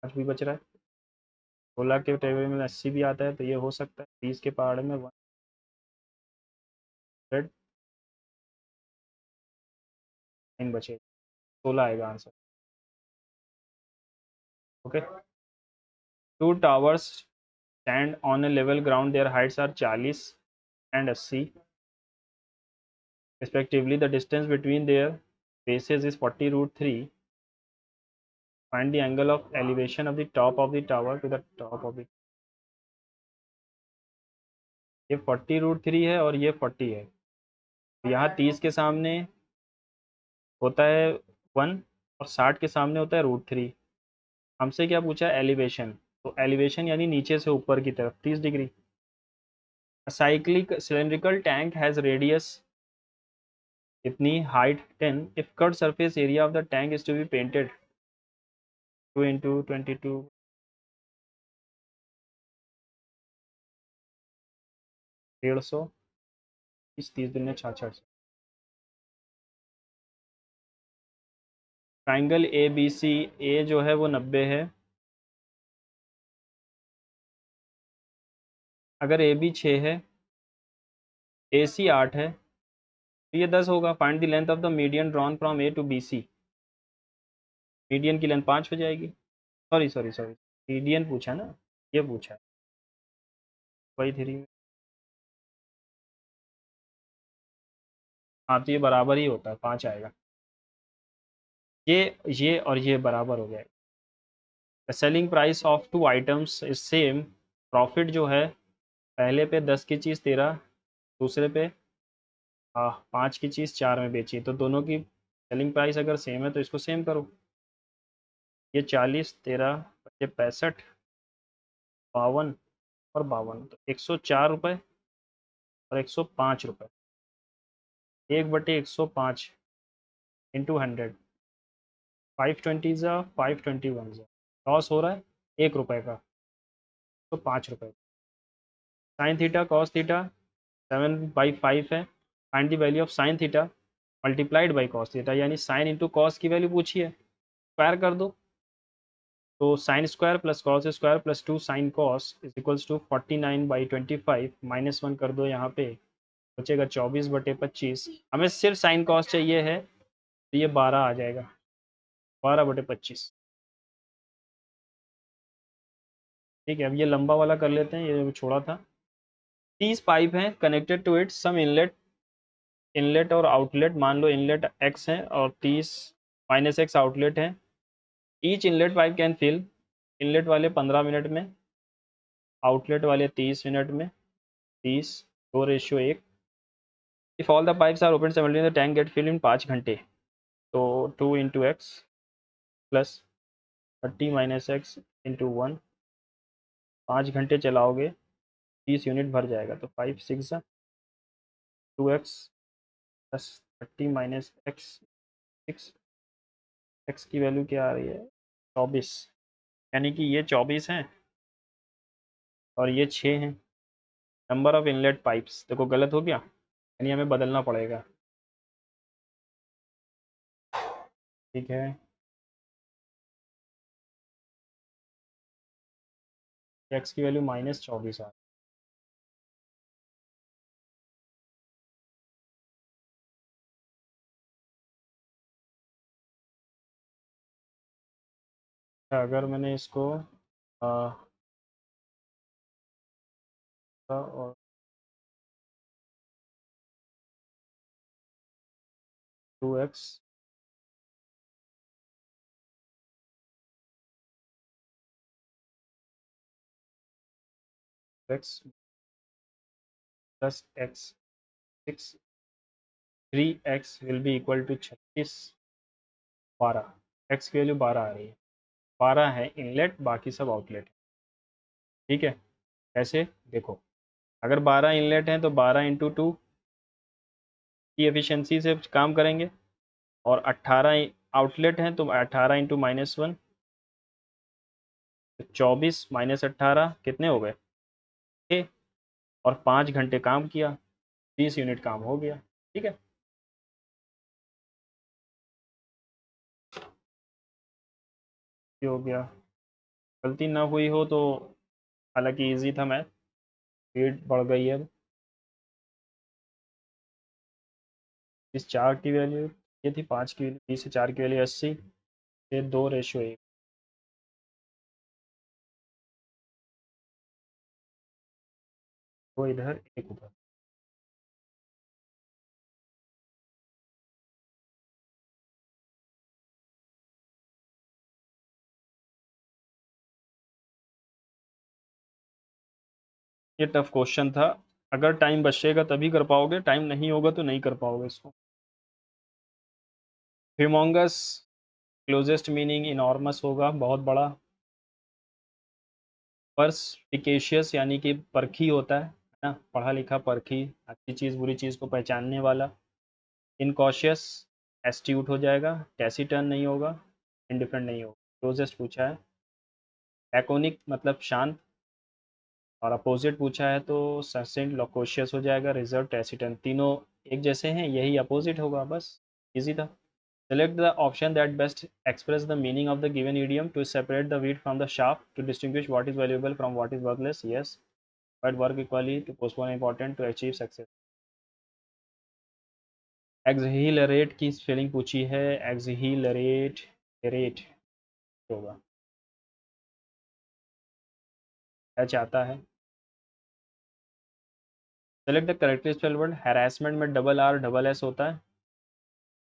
आज भी बच रहा है। 16 के टेबल में 80 भी आता है तो ये हो सकता है। 20 के पहाड़ में 100 9 बचे 16 आएगा answer. Okay. Two towers stand on a level ground, their heights are 40 and 80 respectively. The distance between their bases is 40√3. Find the angle of elevation of the top of the tower to the top of the, ये 40√3 है और ये 40 है। तो यहाँ 30 के सामने होता है 1 और 60 के सामने होता है √3। हमसे क्या पूछा है? एलिवेशन। तो एलिवेशन यानी नीचे से ऊपर की तरफ 30 degree. Cyclic cylindrical tank has radius इतनी, height 10। If cut surface area of the tank is to be painted 2 into 22 150 30 दिन में 66। ट्राइंगल ए बी सी, ए जो है वो 90 है, अगर ए बी 6 है, ए सी 8 है, तो ये 10 होगा। Find the length of the median drawn from A to B C. Median की लेंथ 5 हो जाएगी। सॉरी सॉरी सॉरी, मीडियन पूछा ना, ये पूछा है वही 3। हाँ तो ये बराबर ही होता है, 5 आएगा। ये और ये बराबर हो जाएगा। The selling price of two items is same. Profit जो है पहले पे 10 की चीज़ 13, दूसरे पे 5 की चीज़ 4 में बेची, तो दोनों की सेलिंग प्राइस अगर सेम है तो इसको सेम करो। ये 40 13 बचे 65 52 और 52, तो 104 रुपये और 105 रुपये। 1/105 इंटू 100, 520 ज़ा 521 ज़ा, लॉस हो रहा है 1 रुपये का, तो 5 रुपये। साइन थीटा कॉस थीटा 7/5 है। Find the value of sine theta multiplied by cos theta, यानी साइन इंटू कॉस की वैल्यू पूछी है, स्क्वायर कर दो। तो sine square plus cos square plus 2 sine cos is equals to 49/25, -1 कर दो यहाँ पे, बचेगा 24/25। हमें सिर्फ साइन कॉस चाहिए है, तो ये 12 आ जाएगा, 12/25। ठीक है, अब ये लंबा वाला कर लेते हैं, ये छोड़ा था। 30 पाइप हैं connected to it some inlet, inlet और आउटलेट, मान लो इनलेट x है और 30 -x आउटलेट है। Each inlet pipe can fill, inlet वाले 15 मिनट में, आउटलेट वाले 30 मिनट में, 30 2:1। If all the pipes are open similarly the tank get fill in 5 घंटे। तो 2 into x plus 30 - x into 1, 5 घंटे चलाओगे 30 यूनिट भर जाएगा, तो 5 6 2x प्लस 30 - x 6, x की वैल्यू क्या आ रही है 24, यानी कि ये 24 हैं और ये 6 हैं। नंबर ऑफ इनलेट पाइप्स देखो गलत हो गया, यानी हमें बदलना पड़ेगा। ठीक है, x की वैल्यू -24 आ, अगर मैंने इसको और 2x x plus x 6 3x will be equal to 36 12, x की वैल्यू 12 आ रही है, 12 है इनलेट, बाकी सब आउटलेट। ठीक है, कैसे देखो, अगर 12 इनलेट हैं तो 12 इंटू 2 की एफिशिएंसी से काम करेंगे, और 18 आउटलेट हैं तो 18 इंटू -1, 24 -18 कितने हो गए 6, और 5 घंटे काम किया, 30 यूनिट काम हो गया। ठीक है, ये हो गया। गलती ना हुई हो तो, हालांकि इजी था मैथ, स्पीड बढ़ गई है अब। इस 4 की वैल्यू ये थी, 5 की वैल्यू 20 से 4 की वैल्यू 80, ये 2:1। वो इधर एक उधर। ये टफ क्वेश्चन था, अगर टाइम बचेगा तभी कर पाओगे, टाइम नहीं होगा तो नहीं कर पाओगे इसको। ह्यूमंगस क्लोजेस्ट मीनिंग इनॉर्मस होगा, बहुत बड़ा। परस्पिकेशियस यानी कि परखी होता है ना, पढ़ा लिखा, परखी, अच्छी चीज़ बुरी चीज़ को पहचानने वाला। इनकॉशियस एस्ट्यूट हो जाएगा, टैसीटर्न नहीं होगा, इंडिफरेंट नहीं होगा। क्लोजेस्ट पूछा है। लैकोनिक मतलब शांत, और अपोजिट पूछा है तो ससेंट लोकोशियस हो जाएगा, रिजर्व टैसीटर्न। तीनों एक जैसे हैं, यही अपोजिट होगा, बस इजी था। Select the option that best express the meaning of the given idiom to separate the wheat from the chaff, to distinguish what is valuable from what is worthless. Yes, but work equally to postpone important to achieve success. Exhilarate की spelling पूछी है, exhilarate, rate होगा, H आता है। Select the correctly spelled word। harassment में double R double S होता है,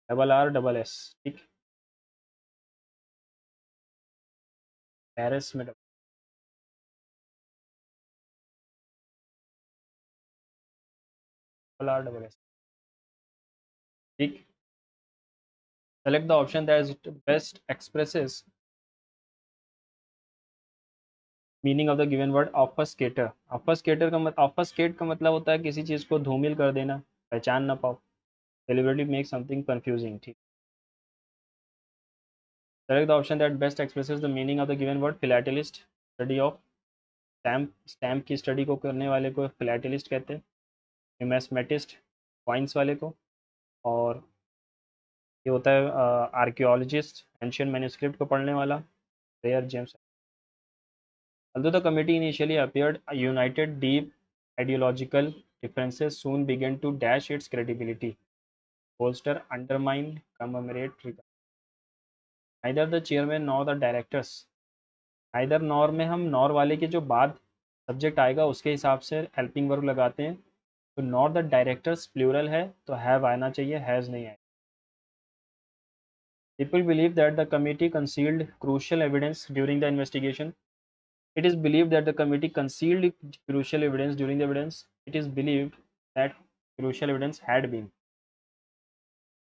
double R double S, ठीक। हैरेस में डबल आर डबल एस, ठीक। Select the option that best expresses meaning of the given word obfuscator. Obfuscate का मतलब होता है किसी चीज़ को धूमिल कर देना, पहचान ना पाओ, डिलिबरेटली मेक समथिंग कंफ्यूजिंग, ठीक। Select the option that best expresses the meaning of the given word philatelist, study of stamp, stamp की स्टडी को करने वाले को फिलैटेलिस्ट कहते हैं। न्यूमिस्मेटिस्ट कॉइन्स वाले को, और ये होता है आर्कियोलॉजिस्ट एंशियंट मैन्युस्क्रिप्ट को पढ़ने वाला, rare gems. Although the committee initially appeared united, deep ideological differences soon began to dash its credibility, bolster, undermine, commemorate. Neither the chairman nor the directors, neither nor में हम nor वाले के जो बाद subject आएगा उसके हिसाब से हेल्पिंग वर्ब लगाते हैं, तो नॉर द डायरेक्टर्स प्लूरल है तो हैव आना चाहिए, हैज़ नहीं आएगा। People believe that the committee concealed crucial evidence during the investigation. It is believed that the committee concealed crucial evidence during the evidence. It is believed that crucial evidence had been.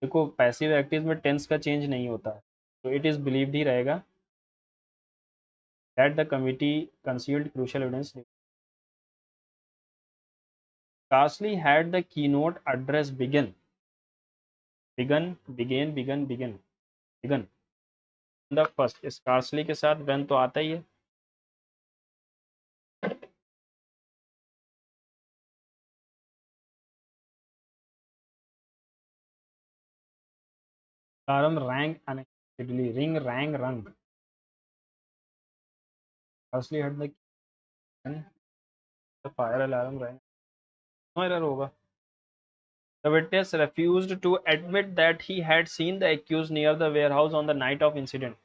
देखो passive active में tense का change नहीं होता है, तो it is believed ही रहेगा that the committee concealed crucial evidence. Carsley had the keynote address began, began the first। इस कार्सली के साथ when तो आता ही है। Alarm rang unexpectedly, ring rang rung। Carsley had the fire alarm rang, no error होगा। The witness refused to admit that he had seen the accused near the warehouse on the night of incident।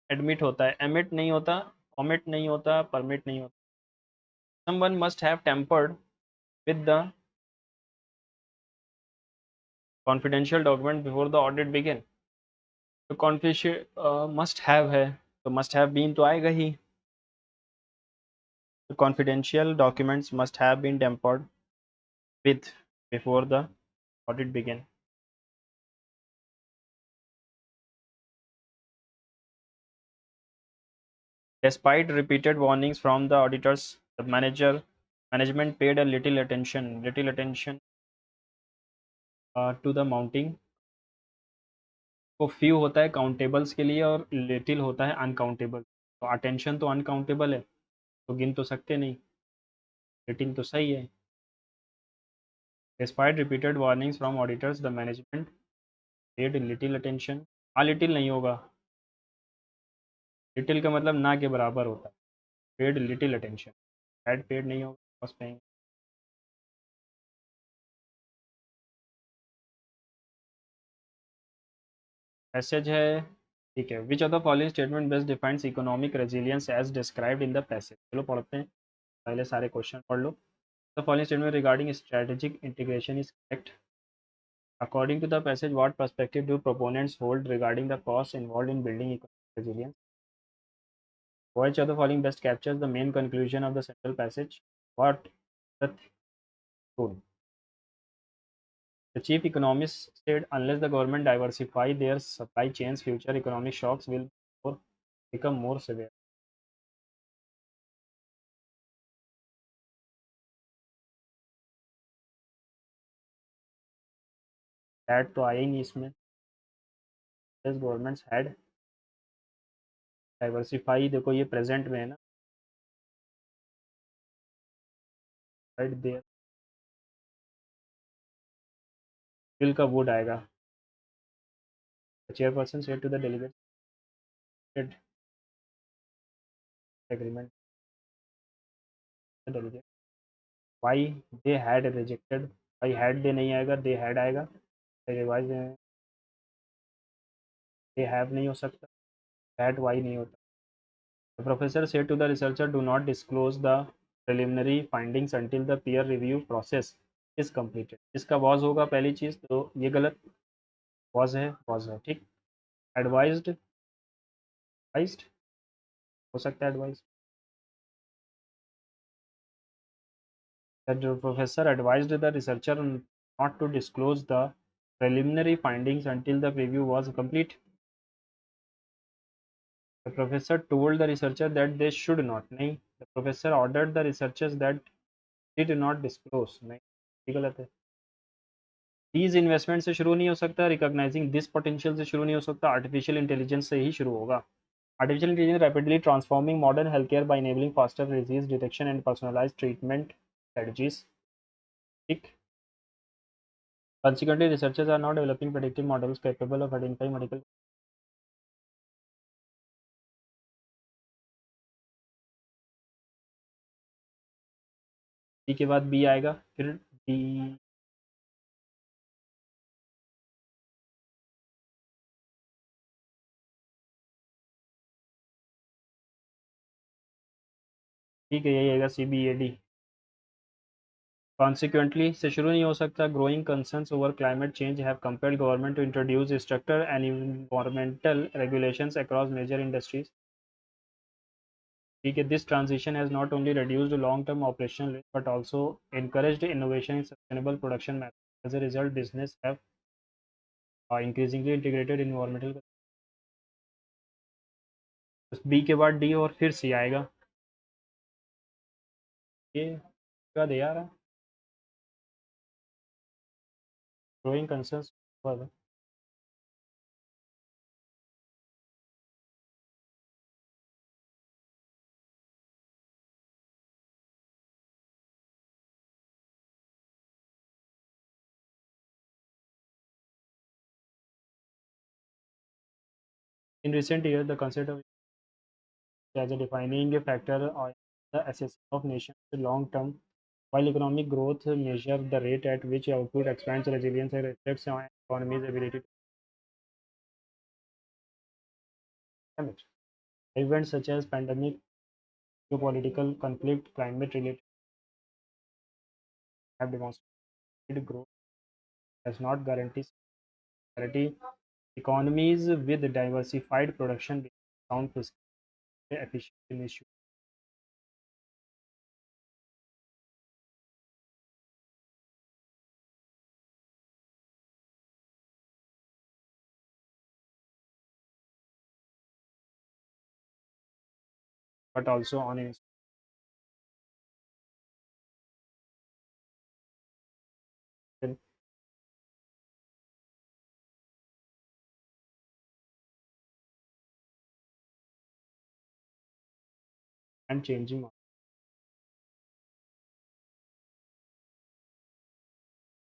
Admit होता है, emit नहीं होता, omit नहीं होता, permit नहीं होता। Someone must have tampered with the confidential document before the audit began। तो confidential must have है, तो must have been तो आएगा ही। The confidential documents must have been tampered with before the audit began। Despite repeated warnings from the auditors, the management paid a little attention to the mounting। तो few होता है countables के लिए और little होता है अनकाउंटेबल, तो attention तो अनकाउंटेबल है तो गिन तो सकते नहीं, लिटिल तो सही है। Despite repeated warnings from auditors the management paid little attention. हाँ लिटिल नहीं होगा, लिटिल का मतलब ना के बराबर होता है, पेड लिटिल अटेंशन, पेड नहीं होगा, बस पेइंग। पैसेज है, ठीक है। Which of the following statement best defines economic resilience as described in the passage. चलो पढ़ते हैं, पहले सारे क्वेश्चन पढ़ लो। The following statement regarding strategic integration is correct. According to the passage, what perspective do proponents hold regarding the costs involved in building economic resilience? Which of the following best captures the main conclusion of the central passage? What the rule? The chief economist said, unless the government diversify their supply chains, future economic shocks will become more severe. That तो आया ही नहीं इसमें। Unless governments had diversify, देखो ये present में है ना, right there, bill का वोट आएगा। The chairperson said to the delegate agreement, the delegate why they had rejected, why had they नहीं आएगा, they had आएगा, रिवाइज they have नहीं हो सकता, that why नहीं होता। The professor said to the researcher, do not disclose the preliminary findings until the peer review process is completed। इसका was होगा पहली चीज, तो ये गलत, was है, ठीक। एडवाइज्ड, एडवाइज्ड हो सकता है, advise. The professor advised the researcher not to disclose the preliminary findings until the review was complete। The professor told the researcher that they should not, नहीं। The professor ordered the researchers that did not disclose, नहीं, ये गलत है। These investment से शुरू नहीं हो सकता, रिकॉग्नाइजिंग दिस पोटेंशियल से शुरू नहीं हो सकता, आर्टिफिशियल इंटेलिजेंस से ही शुरू होगा। Artificial intelligence rapidly transforming modern health care by enabling faster disease detection and personalised treatment strategies, ठीक। Consequently, researchers are now developing predictive models capable of identifying medical B के बाद बी आएगा, फिर D, ठीक है, यही आएगा C B A D. Consequently से शुरू नहीं हो सकता, growing concerns over climate change have compelled government to introduce structure and environmental regulations across major industries, ठीक है। This transition has not only reduced long term operational risk but also encouraged innovation in sustainable production methods। As a result, business have increasingly integrated environmental। B के बाद D और फिर सी आएगा, ये उसके बाद ए आ रहा, growing concerns in recent years the concept of as a defining factor on the assessment of nations long term, while economic growth measures the rate at which output expands, resilience and reflects on economy's ability to climate. Events such as pandemic, geopolitical conflict, climate related have demonstrated growth does not guarantee security. Economies with diversified production sound fiscal efficient issue, but also on institutional and changing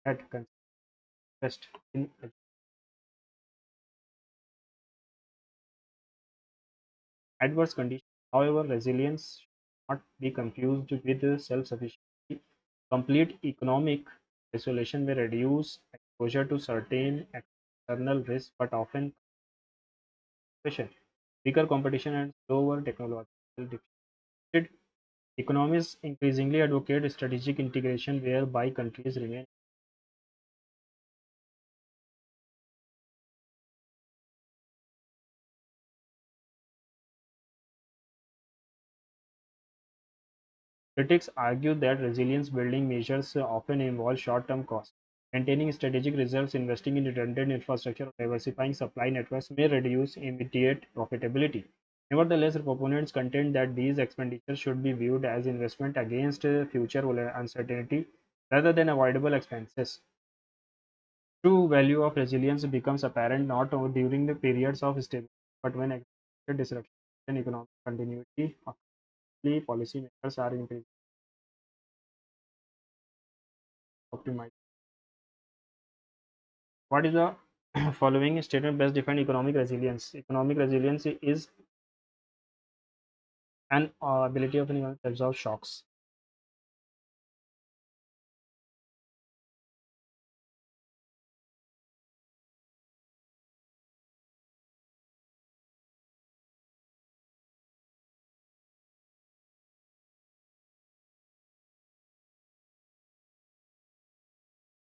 that contest in adverse conditions. However, resilience should not be confused with self-sufficiency. Complete economic isolation may reduce exposure to certain external risks, but often pressure, weaker competition, and slower technological deficit. Economists increasingly advocate strategic integration whereby countries remain critics argue that resilience building measures often involve short-term costs. Maintaining strategic reserves, investing in redundant infrastructure, or diversifying supply networks may reduce immediate profitability. Nevertheless, proponents contend that these expenditures should be viewed as investment against future uncertainty rather than avoidable expenses. True value of resilience becomes apparent not only during the periods of stability, but when expected disruption and economic continuity. Accordingly, policymakers are increasingly optimized. What is the following statement best define economic resilience? Economic resilience is an ability of an economy to absorb shocks.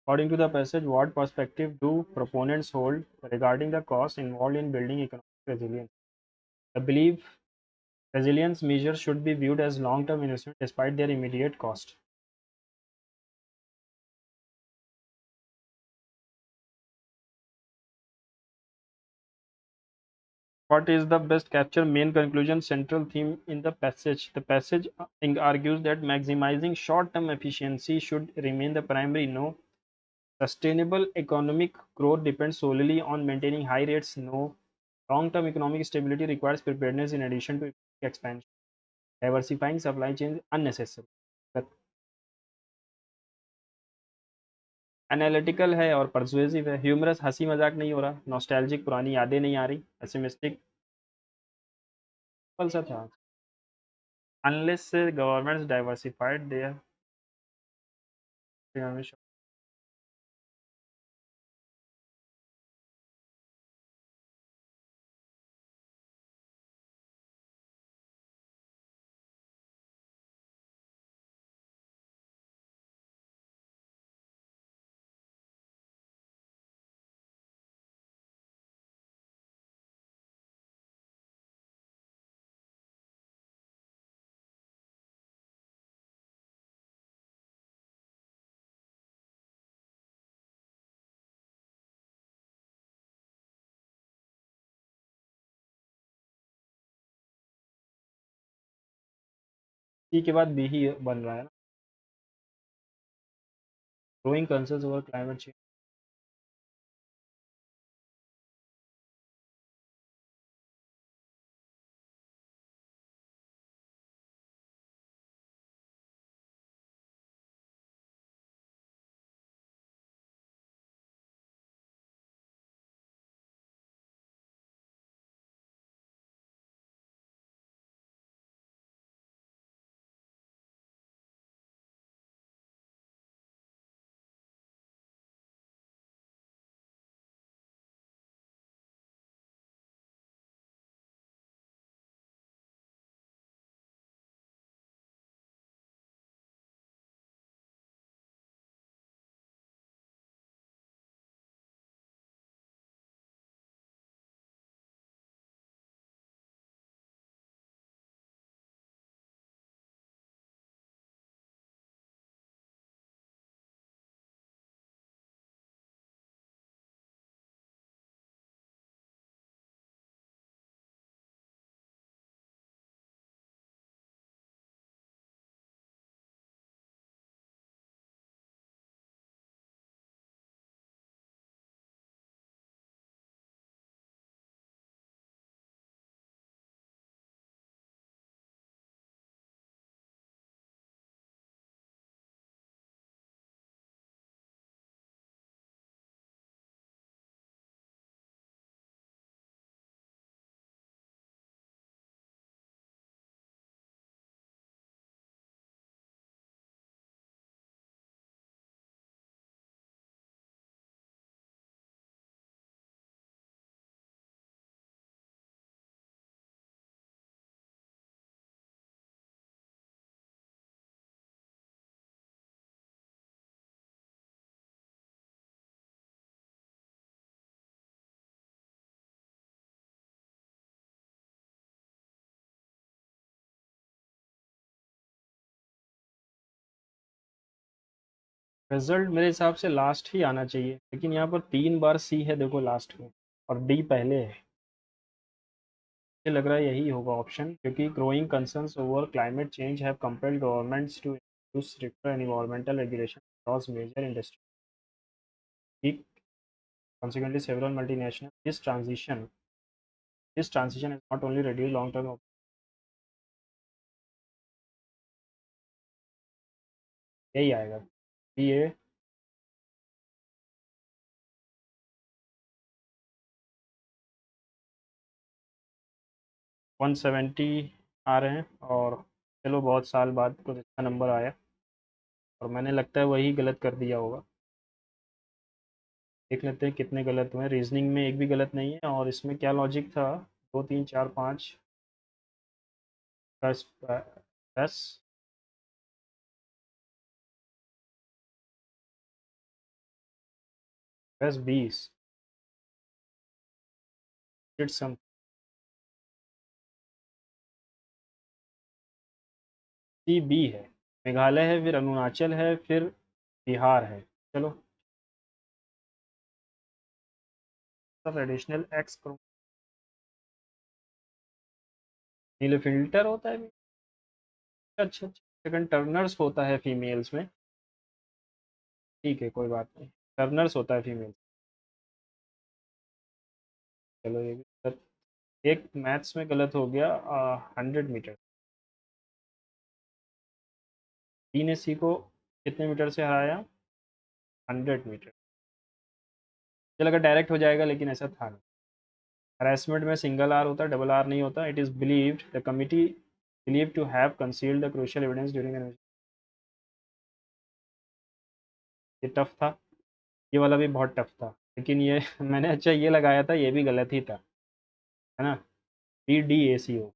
According to the passage, what perspective do proponents hold regarding the cost involved in building economic resilience? I believe resilience measures should be viewed as long-term investment despite their immediate cost. What is the best capture main conclusion central theme in the passage? The passage argues that maximizing short-term efficiency should remain the primary. No sustainable economic growth depends solely on maintaining high rates. No long-term economic stability requires preparedness in addition to expansion. Diversifying supply chains unnecessary. Analytical है और persuasive है, humerus हंसी मजाक नहीं हो रहा, nostalgic पुरानी यादें नहीं आ रही, पेसिमिस्टिक फल सा था। Unless governments diversified their economic सी के बाद बी ही बन रहा है ना। Growing concerns over climate change. Result मेरे हिसाब से लास्ट ही आना चाहिए, लेकिन यहाँ पर 3 बार सी है देखो लास्ट में, और डी पहले है। मुझे लग रहा है यही होगा ऑप्शन, क्योंकि growing concerns over climate change have compelled governments to introduce stricter environmental regulation across major industry, consequently several multinational this transition is not only reduce long term, यही आएगा ये। 170 आ रहे हैं, और चलो बहुत साल बाद कुछ अच्छा नंबर आया, और मैंने लगता है वही गलत कर दिया होगा। देख लेते हैं कितने गलत हुए। रीजनिंग में एक भी गलत नहीं है, और इसमें क्या लॉजिक था, 2 3 4 5 10 10 10 20 इट्स सम। सी बी है, मेघालय है, फिर अरुणाचल है, फिर बिहार है। चलो, सब एडिशनल एक्स करो। नीले फिल्टर होता है भी। अच्छा अच्छा, सेकंड टर्नर्स होता है फीमेल्स में। ठीक है, कोई बात नहीं, टर्नर्स होता है फीमेल। चलो ये भी गलत। एक मैथ्स में गलत हो गया। 100 मीटर, डी ने सी को कितने मीटर से हराया? 100 मीटर। मुझे लगा डायरेक्ट हो जाएगा, लेकिन ऐसा था नहीं। हरासमेंट में सिंगल आर होता है, डबल आर नहीं होता। It is believed the committee believe to have concealed the crucial evidence during an. ये टफ था, ये वाला भी बहुत टफ था, लेकिन ये मैंने अच्छा ये लगाया था, ये भी गलत ही था, है ना। बी डी ए सी हो।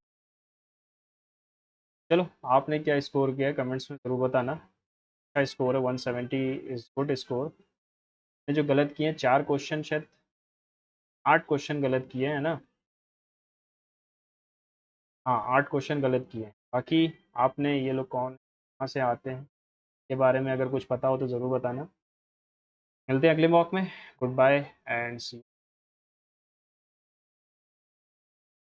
चलो, आपने क्या स्कोर किया है कमेंट्स में ज़रूर बताना। अच्छा स्कोर है, 170 इज़ गुड स्कोर। मैंने जो गलत किए हैं 4 क्वेश्चन, शायद 8 क्वेश्चन गलत किए हैं ना। हाँ, 8 क्वेश्चन गलत किए हैं। बाकी आपने, ये लोग कौन कहाँ से आते हैं, के बारे में अगर कुछ पता हो तो ज़रूर बताना। मिलते हैं अगले मॉक में। Goodbye and C.